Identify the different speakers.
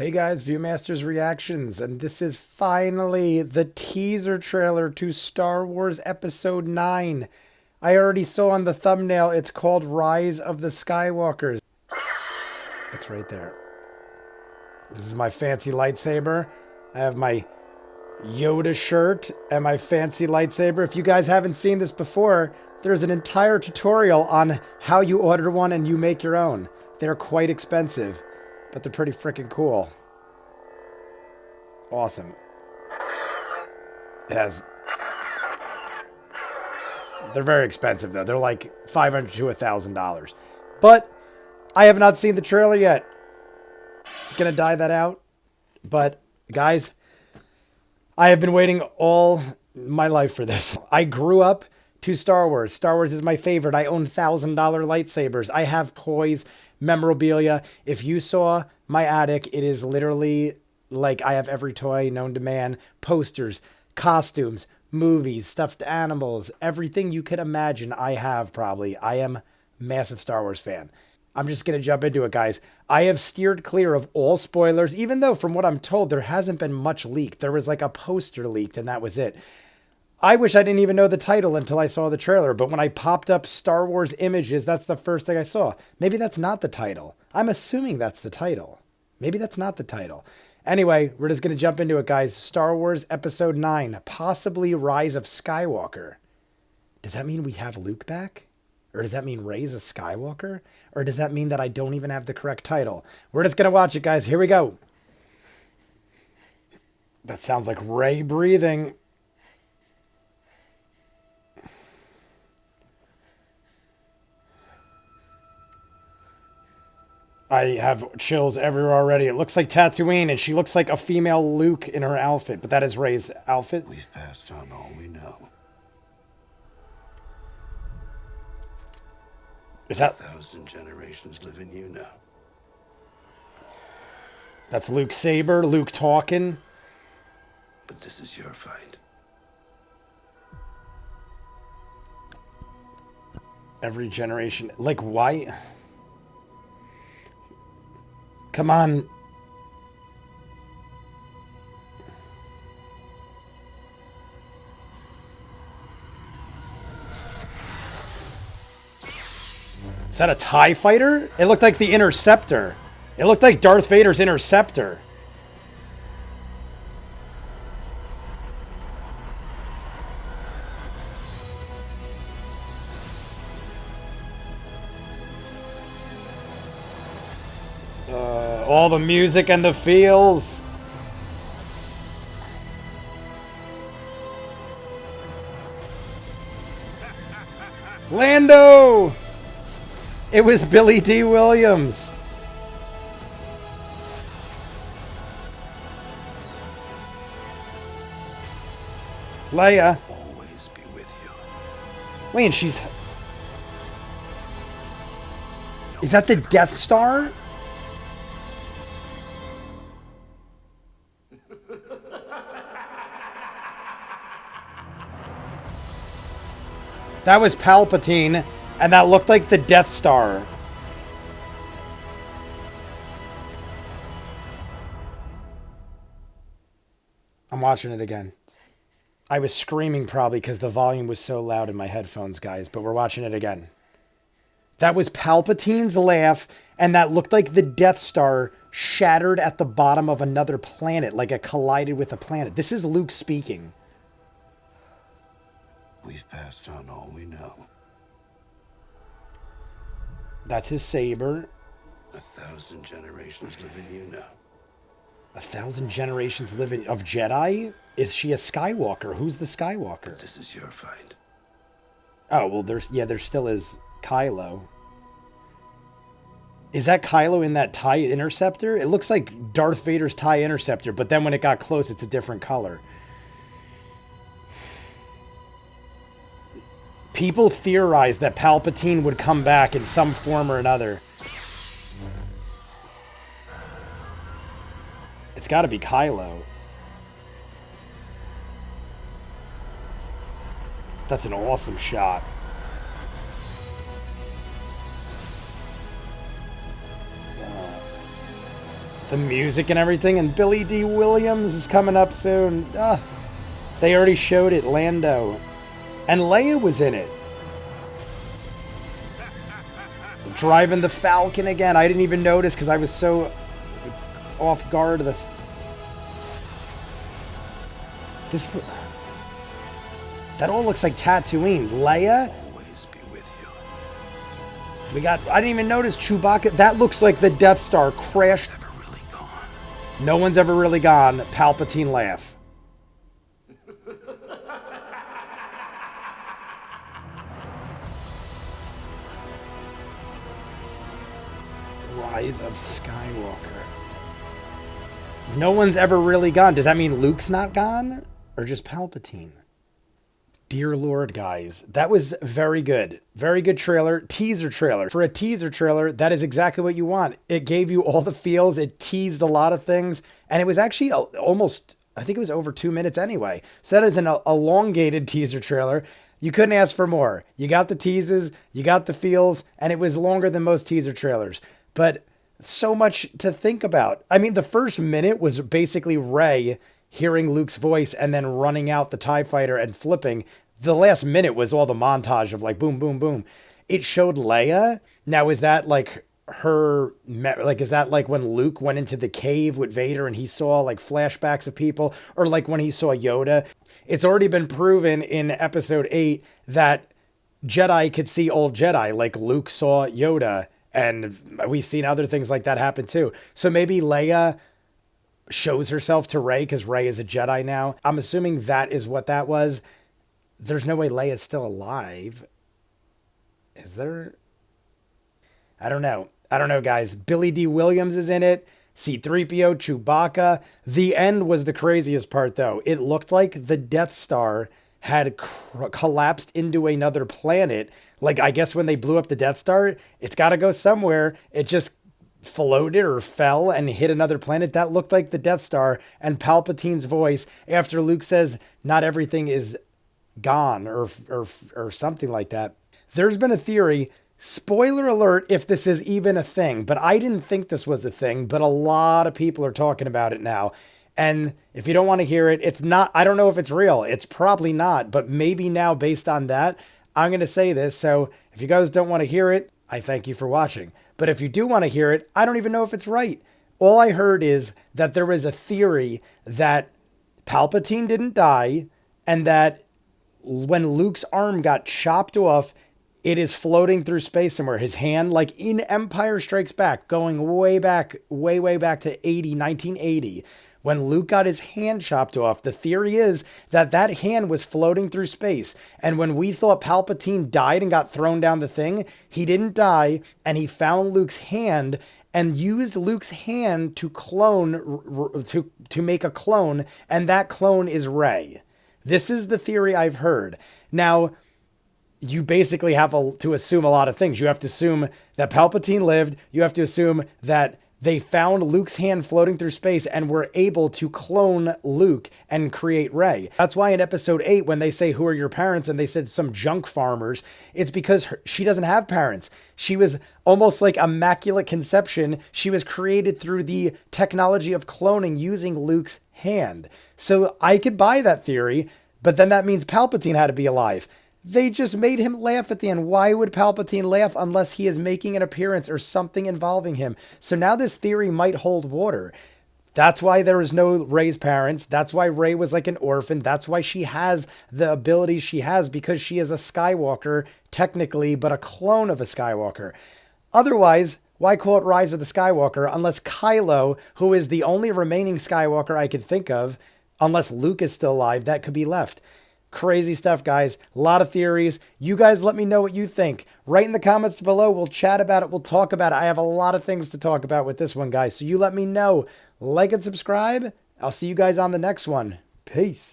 Speaker 1: Hey guys, ViewMasters reactions, and this is finally the teaser trailer to Star Wars Episode 9. I already saw on the thumbnail, it's called Rise of the Skywalkers. It's right there. This is my fancy lightsaber. I have my Yoda shirt and my fancy lightsaber. If you guys haven't seen this before, there's an entire tutorial on how you order one and you make your own. They're quite expensive, but they're pretty freaking cool. Awesome. It has... They're very expensive, though. They're like $500 to $1,000. But I have not seen the trailer yet. Gonna dye that out. But, guys, I have been waiting all my life for this. I grew up to Star Wars. Star Wars is my favorite. I own $1,000 lightsabers. I have toys, memorabilia. If you saw my attic, it is literally like I have every toy known to man. Posters, costumes, movies, stuffed animals, everything you could imagine I have probably. I am a massive Star Wars fan. I'm just going to jump into it, guys. I have steered clear of all spoilers, even though from what I'm told, there hasn't been much leaked. There was like a poster leaked and that was it. I wish I didn't even know the title until I saw the trailer, but when I popped up Star Wars images, that's the first thing I saw. Maybe that's not the title. I'm assuming that's the title. Maybe that's not the title. Anyway, we're just going to jump into it, guys. Star Wars Episode 9, possibly Rise of Skywalker. Does that mean we have Luke back? Or does that mean Rey's a Skywalker? Or does that mean that I don't even have the correct title? We're just going to watch it, guys. Here we go. That sounds like Rey breathing. I have chills everywhere already. It looks like Tatooine, and she looks like a female Luke in her outfit, but that is Rey's outfit.
Speaker 2: We've passed on all we know.
Speaker 1: Is that...
Speaker 2: 1,000 generations live in you now.
Speaker 1: That's Luke's saber, Luke talking.
Speaker 2: But this is your fight.
Speaker 1: Every generation... Like, why... Come on. Is that a TIE fighter? It looked like the Interceptor. It looked like Darth Vader's Interceptor. All the music and the feels. Lando! It was Billy D. Williams. Leia.
Speaker 2: Always be with you.
Speaker 1: Wait, and she's... Is that the Death Star? That was Palpatine, and that looked like the Death Star. I'm watching it again. I was screaming probably because the volume was so loud in my headphones, guys, but we're watching it again. That was Palpatine's laugh, and that looked like the Death Star shattered at the bottom of another planet, like it collided with a planet. This is Luke speaking.
Speaker 2: We've passed on all we know.
Speaker 1: That's his saber.
Speaker 2: 1,000 generations live in you now.
Speaker 1: 1,000 generations live in... Of Jedi? Is she a Skywalker? Who's the Skywalker?
Speaker 2: But this is your fight.
Speaker 1: Oh, well, there's... Yeah, there still is Kylo. Is that Kylo in that TIE Interceptor? It looks like Darth Vader's TIE Interceptor, but then when it got close, it's a different color. People theorized that Palpatine would come back in some form or another. It's got to be Kylo. That's an awesome shot. The music and everything, and Billy D. Williams is coming up soon. They already showed it, Lando. And Leia was in it. Driving the Falcon again. I didn't even notice because I was so off guard. This that all looks like Tatooine. Leia?
Speaker 2: Always be with you.
Speaker 1: I didn't even notice Chewbacca. That looks like the Death Star crashed.
Speaker 2: Never really gone.
Speaker 1: No one's ever really gone. Palpatine laugh. Rise of Skywalker. No one's ever really gone. Does that mean Luke's not gone? Or just Palpatine? Dear Lord, guys, that was very good. Very good trailer. Teaser trailer. For a teaser trailer, that is exactly what you want. It gave you all the feels. It teased a lot of things. And it was actually almost, I think it was over 2 minutes anyway. So that is an elongated teaser trailer. You couldn't ask for more. You got the teases, you got the feels, and it was longer than most teaser trailers. But so much to think about. I mean, the first minute was basically Rey hearing Luke's voice and then running out the TIE fighter and flipping. The last minute was all the montage of like boom, boom, boom. It showed Leia. Now, is that like is that like when Luke went into the cave with Vader and he saw like flashbacks of people, or like when he saw Yoda? It's already been proven in episode 8 that Jedi could see old Jedi, like Luke saw Yoda, and we've seen other things like that happen too. So maybe Leia shows herself to Rey because Rey is a Jedi now. I'm assuming that is what that was. There's no way Leia's still alive. Is there? I don't know. I don't know, guys. Billy D. Williams is in it. C-3PO, Chewbacca. The end was the craziest part, though. It looked like the Death Star had collapsed into another planet. Like, I guess when they blew up the Death Star, it's got to go somewhere. It just floated or fell and hit another planet. That looked like the Death Star. And Palpatine's voice after Luke says, not everything is gone or something like that. There's been a theory, spoiler alert if this is even a thing, but I didn't think this was a thing, but a lot of people are talking about it now. And if you don't want to hear it, it's not, I don't know if it's real. It's probably not, but maybe now based on that, I'm going to say this. So if you guys don't want to hear it, I thank you for watching. But if you do want to hear it, I don't even know if it's right. All I heard is that there was a theory that Palpatine didn't die and that when Luke's arm got chopped off, it is floating through space somewhere. His hand, like in Empire Strikes Back, going way back to 1980, when Luke got his hand chopped off, the theory is that that hand was floating through space. And when we thought Palpatine died and got thrown down the thing, he didn't die, and he found Luke's hand and used Luke's hand to clone, to make a clone, and that clone is Rey. This is the theory I've heard. Now, you basically have to assume a lot of things. You have to assume that Palpatine lived. You have to assume that they found Luke's hand floating through space and were able to clone Luke and create Rey. That's why in episode 8, when they say, who are your parents? And they said some junk farmers, it's because she doesn't have parents. She was almost like immaculate conception. She was created through the technology of cloning using Luke's hand. So I could buy that theory, but then that means Palpatine had to be alive. They just made him laugh at the end. Why would Palpatine laugh unless he is making an appearance or something involving him? So now this theory might hold water. That's why there is no Rey's parents. That's why Rey was like an orphan. That's why she has the abilities she has, because she is a Skywalker, technically, but a clone of a Skywalker. Otherwise, why call it Rise of the Skywalker unless Kylo, who is the only remaining Skywalker I could think of, unless Luke is still alive, that could be left. Crazy stuff, guys. A lot of theories. You guys let me know what you think. Write in the comments below. We'll chat about it. We'll talk about it. I have a lot of things to talk about with this one, guys. So you let me know. Like and subscribe. I'll see you guys on the next one. Peace.